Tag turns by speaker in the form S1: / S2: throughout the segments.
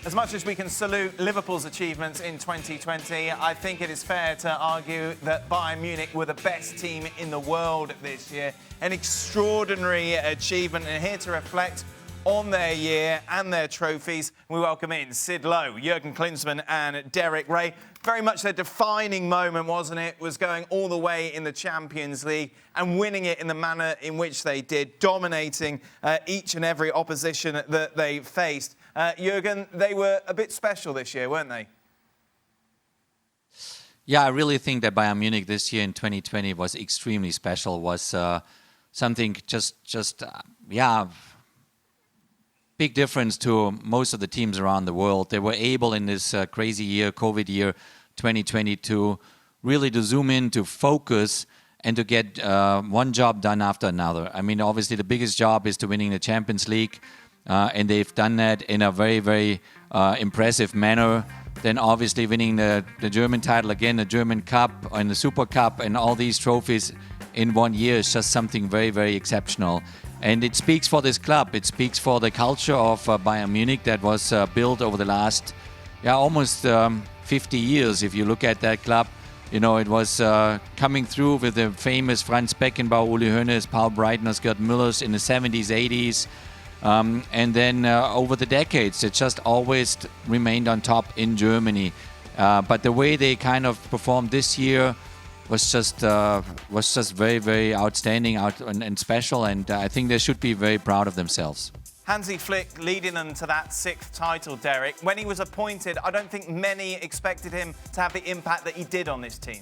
S1: As much as we can salute Liverpool's achievements in 2020, I think it is fair to argue that Bayern Munich were the best team in the world this year. An extraordinary achievement, and here to reflect on their year and their trophies, we welcome in Sid Lowe, Jurgen Klinsmann and Derek Ray. Very much their defining moment, wasn't it? Was going all the way in the Champions League and winning it in the manner in which they did, dominating each and every opposition that they faced. Jurgen, they were a bit special this year, weren't they?
S2: Yeah, I really think that Bayern Munich this year in 2020 was extremely special. Was something big difference to most of the teams around the world. They were able in this crazy year, COVID year, 2020, to really to zoom in, to focus, and to get one job done after another. I mean, obviously the biggest job is to winning the Champions League, and they've done that in a very, very impressive manner. Then obviously winning the German title again, the German Cup and the Super Cup, and all these trophies in 1 year is just something very, very exceptional. And it speaks for this club. It speaks for the culture of Bayern Munich that was built over the last, almost 50 years. If you look at that club, you know, it was coming through with the famous Franz Beckenbauer, Uli Hoeneß, Paul Breitners, Gerd Müllers in the 70s, 80s. And then over the decades, it just always remained on top in Germany. But the way they kind of performed this year was just very, very outstanding and special, and I think they should be very proud of themselves.
S1: Hansi Flick leading them to that 6th title, Derek. When he was appointed, I don't think many expected him to have the impact that he did on this team.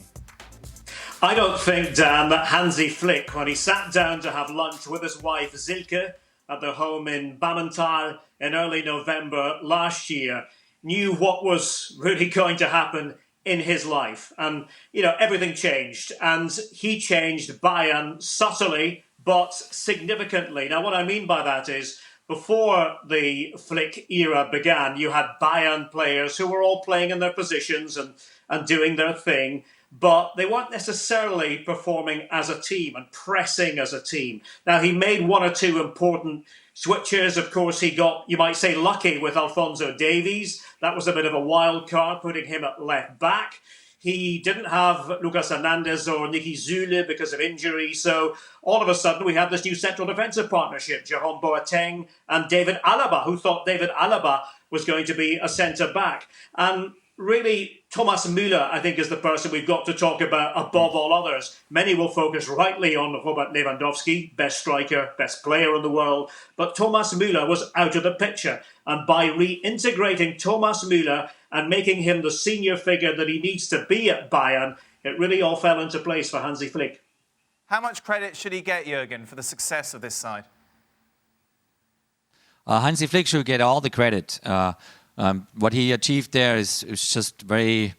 S3: I don't think, Dan, that Hansi Flick, when he sat down to have lunch with his wife Silke at their home in Bammental in early November last year, knew what was really going to happen in his life. And, you know, everything changed. And he changed Bayern subtly, but significantly. Now, what I mean by that is, before the Flick era began, you had Bayern players who were all playing in their positions and doing their thing, but they weren't necessarily performing as a team and pressing as a team. Now, he made one or two important switches. Of course, he got, you might say, lucky with Alphonso Davies. That was a bit of a wild card, putting him at left back. He didn't have Lucas Hernandez or Niki Süle because of injury. So all of a sudden, we had this new central defensive partnership, Jerome Boateng and David Alaba, who thought David Alaba was going to be a centre-back. And really, Thomas Muller, I think, is the person we've got to talk about above all others. Many will focus rightly on Robert Lewandowski, best striker, best player in the world. But Thomas Muller was out of the picture. And by reintegrating Thomas Muller and making him the senior figure that he needs to be at Bayern, it really all fell into place for Hansi Flick.
S1: How much credit should he get, Jurgen, for the success of this side?
S2: Hansi Flick should get all the credit. What he achieved there is just very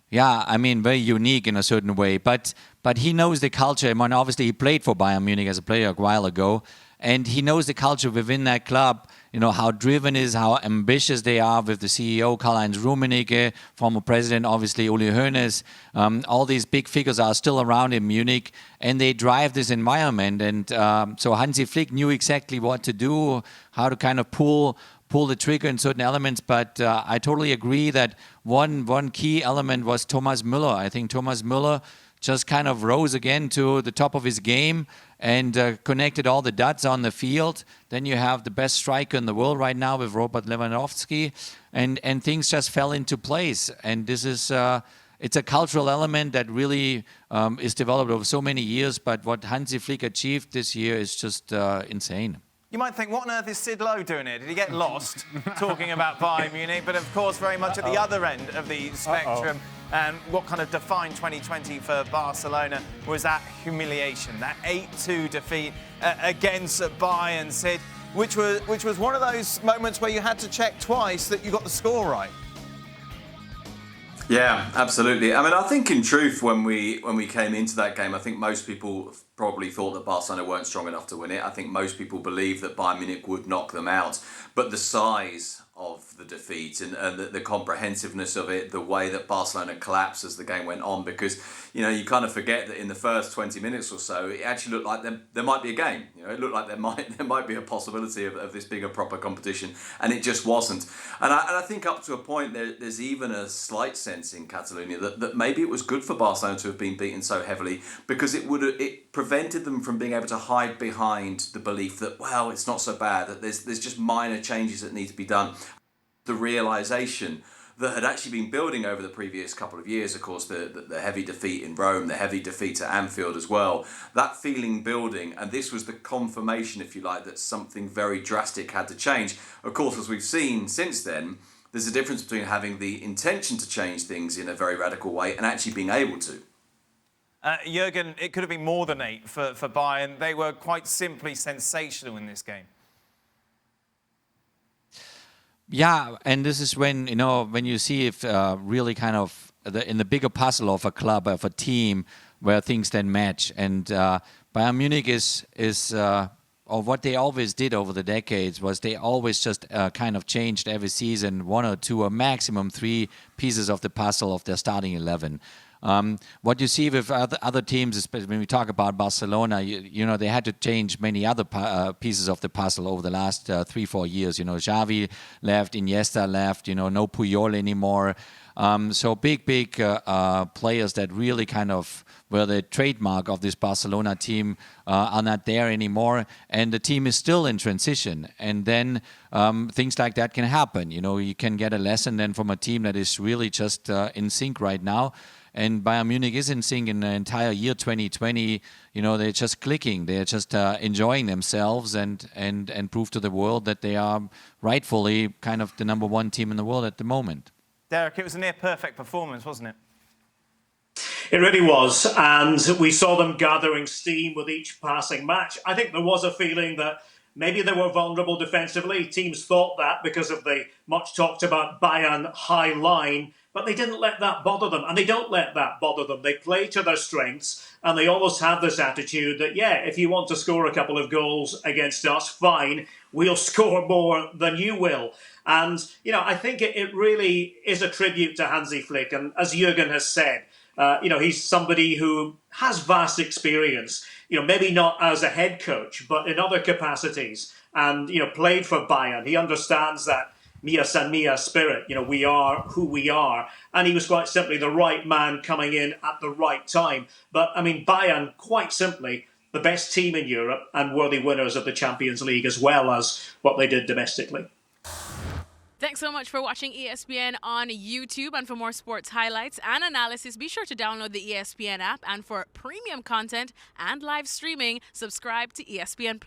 S2: unique in a certain way. But he knows the culture. I mean, obviously, he played for Bayern Munich as a player a while ago, and he knows the culture within that club. You know, how driven is, how ambitious they are with the CEO, Karl-Heinz Rummenigge, former president, obviously, Uli Hoeneß. All these big figures are still around in Munich, and they drive this environment. And so Hansi Flick knew exactly what to do, how to kind of pull the trigger in certain elements, but I totally agree that one key element was Thomas Müller. I think Thomas Müller just kind of rose again to the top of his game and connected all the dots on the field. Then you have the best striker in the world right now with Robert Lewandowski, and things just fell into place. And this is it's a cultural element that really is developed over so many years, but what Hansi Flick achieved this year is just insane.
S1: You might think, what on earth is Sid Lowe doing here? Did he get lost talking about Bayern Munich? But of course, very much at the other end of the spectrum. And what kind of defined 2020 for Barcelona was that humiliation, that 8-2 defeat against Bayern, Sid, which was one of those moments where you had to check twice that you got the score right.
S4: Yeah, absolutely. I mean, I think in truth, when we came into that game, I think most people probably thought that Barcelona weren't strong enough to win it. I think most people believed that Bayern Munich would knock them out. But the size of the defeat and the comprehensiveness of it, the way that Barcelona collapsed as the game went on, because you kind of forget that in the first 20 minutes or so it actually looked like there might be a game. It looked like there might be a possibility of this being a proper competition, and it just wasn't. And I think up to a point there's even a slight sense in Catalonia that maybe it was good for Barcelona to have been beaten so heavily, because it prevented them from being able to hide behind the belief that, well, it's not so bad, that there's just minor changes that need to be done. The realisation that had actually been building over the previous couple of years, of course, the heavy defeat in Rome, the heavy defeat at Anfield as well, that feeling building, and this was the confirmation, if you like, that something very drastic had to change. Of course, as we've seen since then, there's a difference between having the intention to change things in a very radical way and actually being able to.
S1: Jurgen, it could have been more than 8 for Bayern. They were quite simply sensational in this game.
S2: Yeah, and this is when you see if really kind of in the bigger puzzle of a club, of a team, where things then match. And Bayern Munich is or what they always did over the decades was they always just kind of changed every season 1 or 2 or maximum 3 pieces of the puzzle of their starting 11. What you see with other teams, especially when we talk about Barcelona, they had to change many other pieces of the puzzle over the last 3-4 years. Xavi left, Iniesta left, no Puyol anymore. So big players that really kind of were the trademark of this Barcelona team are not there anymore, and the team is still in transition. And then things like that can happen. You can get a lesson then from a team that is really just in sync right now. And Bayern Munich is in sync in the entire year 2020. They're just clicking. They're just enjoying themselves and prove to the world that they are rightfully kind of the number 1 team in the world at the moment.
S1: Derek, it was a near-perfect performance, wasn't it?
S3: It really was, and we saw them gathering steam with each passing match. I think there was a feeling that maybe they were vulnerable defensively. Teams thought that because of the much talked about Bayern high line, but they didn't let that bother them, and they don't let that bother them. They play to their strengths, and they always have this attitude that, if you want to score a couple of goals against us, fine, we'll score more than you will. And, I think it really is a tribute to Hansi Flick, and as Jurgen has said, he's somebody who has vast experience, maybe not as a head coach, but in other capacities, and, played for Bayern. He understands that Mia San Mia spirit, we are who we are. And he was quite simply the right man coming in at the right time. But, Bayern, quite simply, the best team in Europe and worthy winners of the Champions League, as well as what they did domestically.
S5: Thanks so much for watching ESPN on YouTube. And for more sports highlights and analysis, be sure to download the ESPN app. And for premium content and live streaming, subscribe to ESPN+.